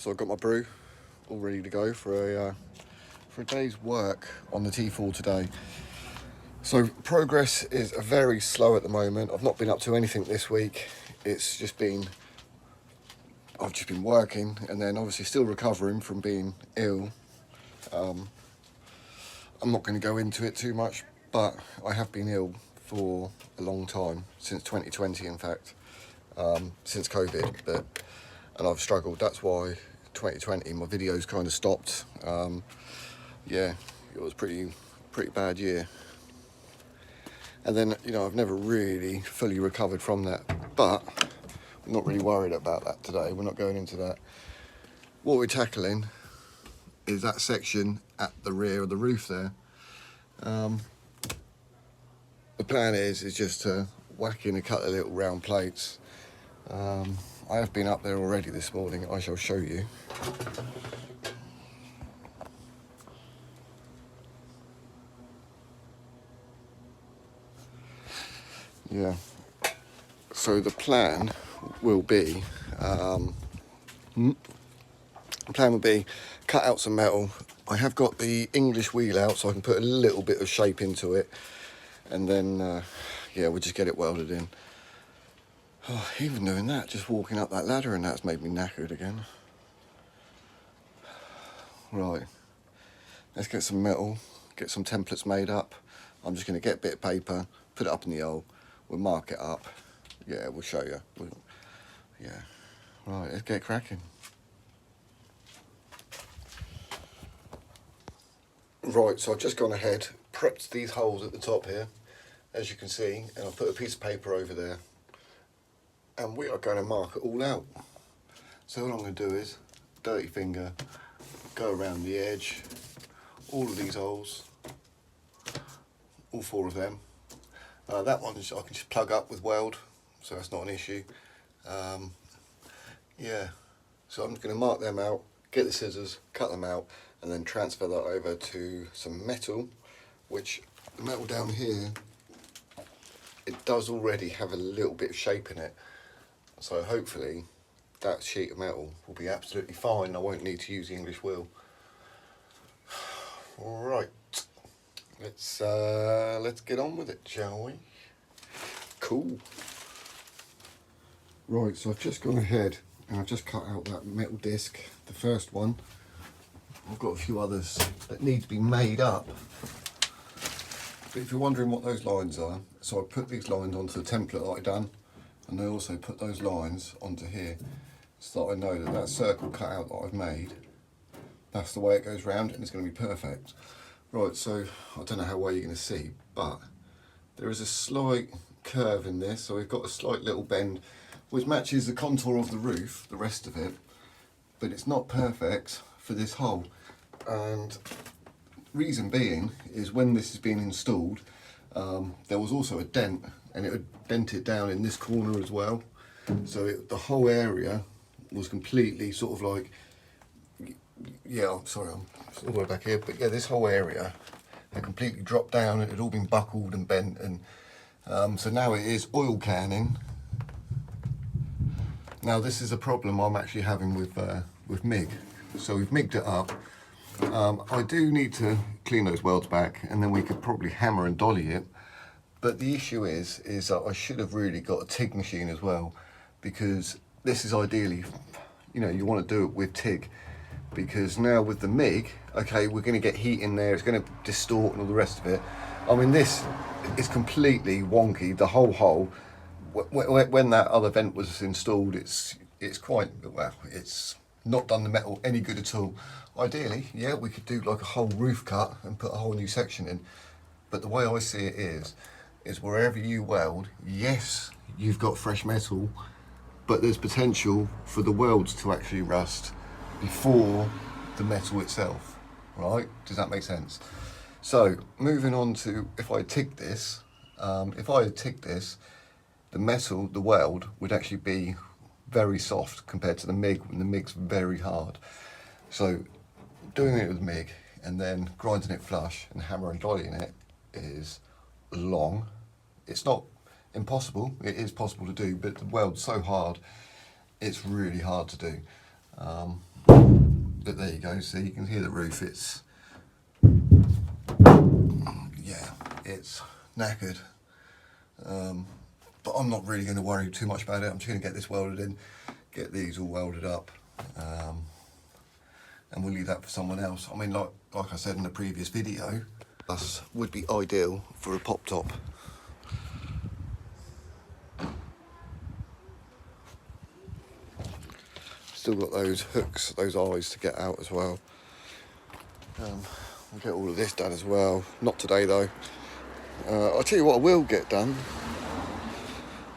So I've got my brew all ready to go for a day's work on the T4 today. So progress is very slow at the moment. I've not been up to anything this week. It's just been, I've just been working and then obviously still recovering from being ill. I'm not going to go into it too much, but I have been ill for a long time, since 2020 in fact, since COVID, and I've struggled. That's why 2020 my videos kind of stopped. Yeah, it was pretty bad year. And then, you know, I've never really fully recovered from that, but I'm not really worried about that today. We're not going into that. What we're tackling is that section at the rear of the roof there. The plan is just to whack in a couple of little round plates. I have been up there already this morning. I shall show you. Yeah. So the plan will be, cut out some metal. I have got the English wheel out, so I can put a little bit of shape into it, and then yeah, we'll just get it welded in. Oh, even doing that, just walking up that ladder, and that's made me knackered again. Right, let's get some metal, get some templates made up. I'm just going to get a bit of paper, put it up in the hole, we'll mark it up. Yeah, we'll show you. Yeah, right, let's get cracking. Right, so I've just gone ahead, prepped these holes at the top here, as you can see, and I've put a piece of paper over there. And we are going to mark it all out. So what I'm going to do is, dirty finger, go around the edge, all of these holes, all 4 of them. That one I can just plug up with weld, so that's not an issue. Yeah, so I'm just going to mark them out, get the scissors, cut them out, and then transfer that over to some metal, which the metal down here, it does already have a little bit of shape in it. So hopefully that sheet of metal will be absolutely fine. I won't need to use the English wheel. Right, let's get on with it, shall we? Cool. Right, so I've just gone ahead and I've just cut out that metal disc, the first one. I've got a few others that need to be made up. But if you're wondering what those lines are, so I put these lines onto the template that I've done. And I also put those lines onto here so that I know that that circle cut out that I've made, that's the way it goes round and it's going to be perfect. Right, so I don't know how well you're going to see, but there is a slight curve in this, so we've got a slight little bend which matches the contour of the roof, the rest of it, but it's not perfect for this hole. And reason being is when this has been installed, there was also a dent, and it would dent it down in this corner as well. So the whole area was completely sort of like, yeah, I'm sorry, I'm all the way back here, but yeah, this whole area had completely dropped down. It had all been buckled and bent, and so now it is oil canning. Now this is a problem I'm actually having with MIG. So we've MIG'd it up. I do need to clean those welds back, and then we could probably hammer and dolly it. But the issue is that I should have really got a TIG machine as well, because this is ideally, you know, you want to do it with TIG, because now with the MIG, okay, we're going to get heat in there, it's going to distort and all the rest of it. I mean, this is completely wonky, the whole hole. When that other vent was installed, it's quite, well, it's not done the metal any good at all. Ideally, yeah, we could do like a whole roof cut and put a whole new section in, but the way I see it is wherever you weld, yes, you've got fresh metal, but there's potential for the welds to actually rust before the metal itself, right? Does that make sense? So moving on to, if I TIG this, the metal, the weld, would actually be very soft compared to the MIG, and the MIG's very hard. So doing it with MIG and then grinding it flush and hammer and dollying it is long. It's not impossible, it is possible to do, but the weld's so hard, it's really hard to do. But there you go, see, you can hear the roof. It's, yeah, it's knackered. But I'm not really going to worry too much about it. I'm just going to get this welded in, get these all welded up, and we'll leave that for someone else. I mean, like I said in the previous video, this would be ideal for a pop top. Still got those hooks, those eyes to get out as well. We'll get all of this done as well. Not today though. I'll tell you what I will get done.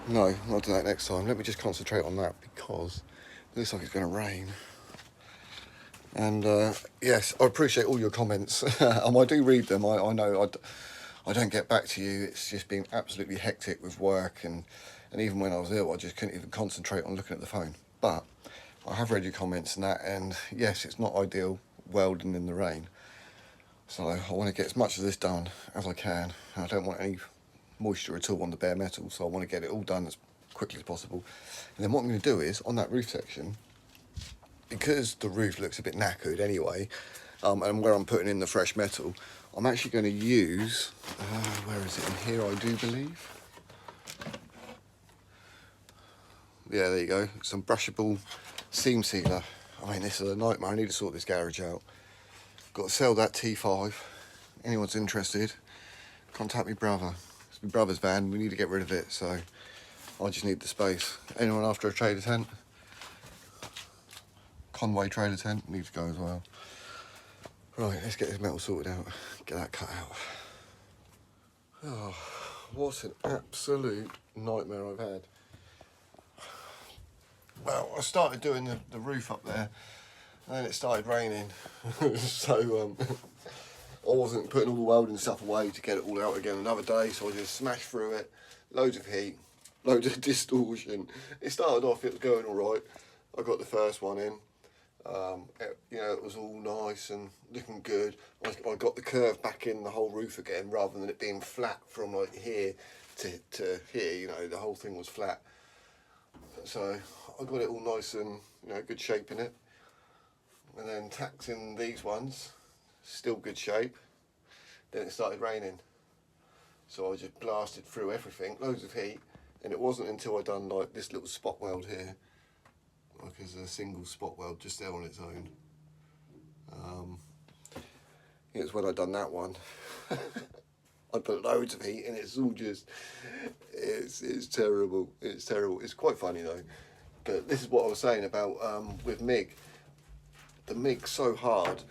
No, I'll do that next time. Let me just concentrate on that because it looks like it's going to rain. And yes, I appreciate all your comments. I do read them. I know I don't get back to you. It's just been absolutely hectic with work, and even when I was ill, I just couldn't even concentrate on looking at the phone. But I have read your comments and that, and yes, it's not ideal welding in the rain. So I want to get as much of this done as I can. I don't want any moisture at all on the bare metal, so I want to get it all done as quickly as possible. And then what I'm going to do is, on that roof section, because the roof looks a bit knackered anyway, and where I'm putting in the fresh metal, I'm actually going to use, where is it, in here I do believe. Yeah, there you go, some brushable seam sealer. I mean, this is a nightmare. I need to sort this garage out. Got to sell that T5. Anyone's interested, contact me brother. It's my brother's van, we need to get rid of it, so I just need the space. Anyone after a trailer tent? Conway trailer tent needs to go as well. Right, let's get this metal sorted out, get that cut out. Oh, what an absolute nightmare I've had. Well, I started doing the roof up there, and then it started raining. So I wasn't putting all the welding stuff away to get it all out again another day, so I just smashed through it. Loads of heat, loads of distortion. It started off, it was going all right. I got the first one in. You know, it was all nice and looking good. I got the curve back in the whole roof again, rather than it being flat from like here to here. You know, the whole thing was flat. So I got it all nice and, you know, good shape in it. And then tacked in these ones, still good shape. Then it started raining, so I just blasted through everything, loads of heat. And it wasn't until I done like this little spot weld here, like as a single spot weld just there on its own. It was when I done that one. I put loads of heat and it's all just, it's terrible. It's terrible. It's quite funny though. But this is what I was saying about with MIG. The MIG's so hard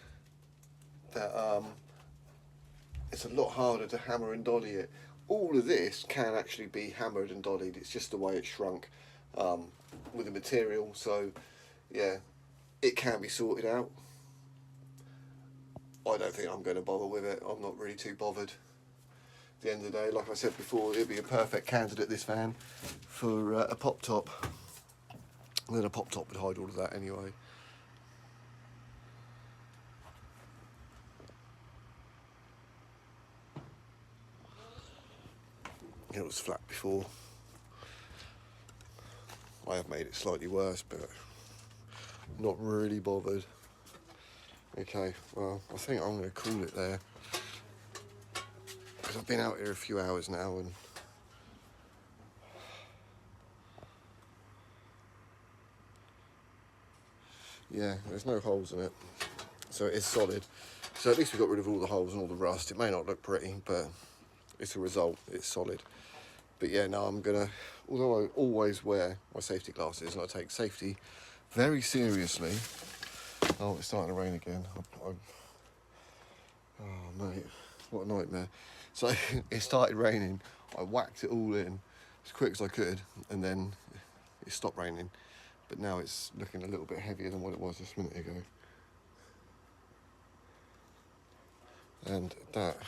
that it's a lot harder to hammer and dolly it. All of this can actually be hammered and dollied. It's just the way it's shrunk with the material. So yeah, it can be sorted out. I don't think I'm going to bother with it. I'm not really too bothered. At the end of the day, like I said before, it'd be a perfect candidate, this van, for a pop top. And then a pop top would hide all of that anyway. It was flat before. I have made it slightly worse, but not really bothered. Okay, well, I think I'm going to call it there, because I've been out here a few hours now, and yeah, there's no holes in it, so it's solid. So at least we got rid of all the holes and all the rust. It may not look pretty, but it's a result. It's solid. But yeah, now I'm gonna, although I always wear my safety glasses and I take safety very seriously. Oh, it's starting to rain again. Oh mate, what a nightmare. So it started raining, I whacked it all in as quick as I could, and then it stopped raining. But now it's looking a little bit heavier than what it was just a minute ago. And that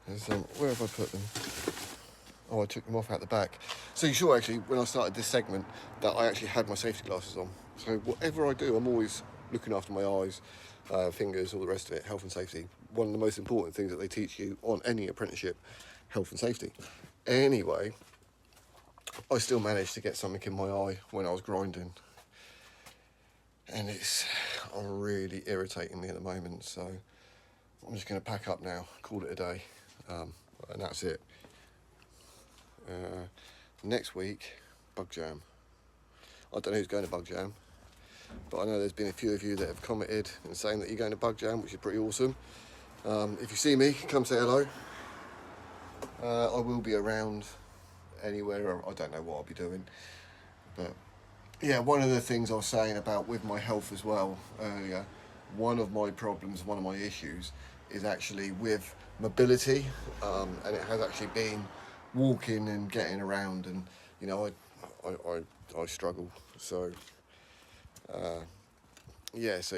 is, where have I put them? Oh, I took them off out the back. So you saw actually, when I started this segment, that I actually had my safety glasses on. So whatever I do, I'm always looking after my eyes, fingers, all the rest of it, health and safety. One of the most important things that they teach you on any apprenticeship, health and safety. Anyway, I still managed to get something in my eye when I was grinding. and it's really irritating me at the moment. So I'm just going to pack up now, call it a day, and that's it. Next week, Bug Jam. I don't know who's going to Bug Jam, but I know there's been a few of you that have commented and saying that you're going to Bug Jam, which is pretty awesome. If you see me, come say hello. I will be around anywhere. I don't know what I'll be doing, but yeah, one of the things I was saying about with my health as well earlier, one of my problems, one of my issues is actually with mobility, and it has actually been walking and getting around, and you know, I struggle. So yeah, so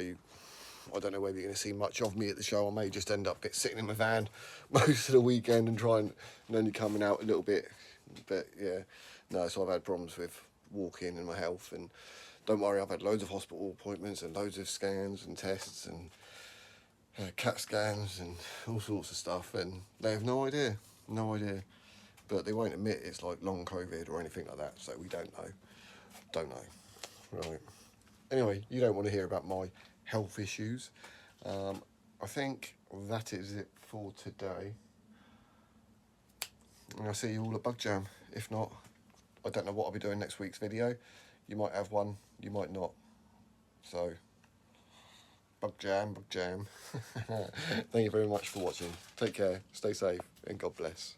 I don't know whether you're going to see much of me at the show. I may just end up sitting in my van most of the weekend and only coming out a little bit. But yeah, no, so I've had problems with walking and my health, and don't worry, I've had loads of hospital appointments and loads of scans and tests and CAT scans and all sorts of stuff, and they have no idea. But they won't admit it's like long COVID or anything like that, so we don't know. Right. Anyway, you don't want to hear about my health issues. I think that is it for today. And I'll see you all at Bug Jam. If not, I don't know what I'll be doing next week's video. You might have one, you might not. So, Bug Jam. Thank you very much for watching. Take care, stay safe, and God bless.